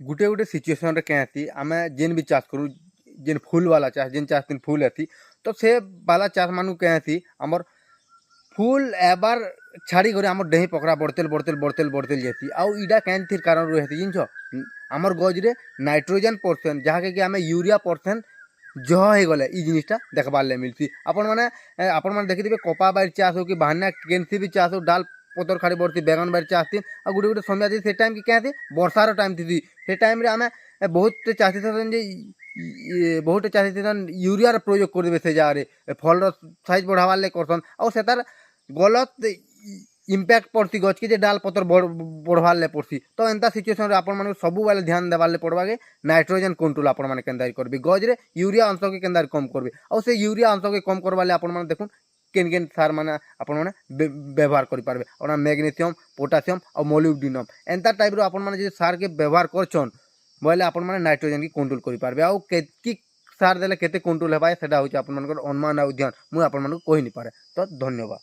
गुटे गुटे situation रे कहती आम जेन भी चाष करूँ जेन फूल वाला चाष जेन चाष दिन फूल आती तो से वाला चाष मानू कहती आमर फूल एबार छाड़ी कर आम डेही पकड़ा बढ़तेल बढ़तेल बढ़तेल बढ़तेल जाती आउ इटा कैन थी कारण रही जिन आमर गजरे नाइट्रोजेन परसेंट जहाँके कि आम यूरिया परसेंट जह हो गले ई जिनिसटा देखबार ले मिलती आपण मैंने देखिए कपा बार चाष हो कि भान्या केनसी भी चाष हो डाल पतर खाड़ी बढ़ती बैगन बार चाष थी और गोटे गोटे समय से टाइम कि क्या थी वर्षार टाइम थी से टाइम आम बहुत चाषी बहुत चाषी थे यूरिया प्रयोग करदे से जगह फल साइज बढ़ावार ले करसन और से तार गलत इम्पैक्ट पड़ती गच के डाल पतर बढ़वार ले पड़सी तो एंता सिचुएसन आपन सब बेले ध्यान देवार ले पड़वा के नाइट्रोजेन कंट्रोल आपण मैंने केंदा करबे गजरे यूरिया अंश के केंदा कम करबे और से यूरिया अंश के कम करवा ले आपण मैंने देखुन केन केन सार मैंने आपण मैंने व्यवहार कर पारबे और मैग्नीशियम पोटासियम और मोलिब्डेनम एंता टाइप रो आपण मैंने सार के व्यवहार करछन बोले आपण मैंने नाइट्रोजेन की कंट्रोल कर पारबे आउ की सार देले केते कंट्रोल हेबा सेटा होची आपण मानकर अनुमान और ध्यान मु आपण मानक कहि नि पारे तो धन्यवाद।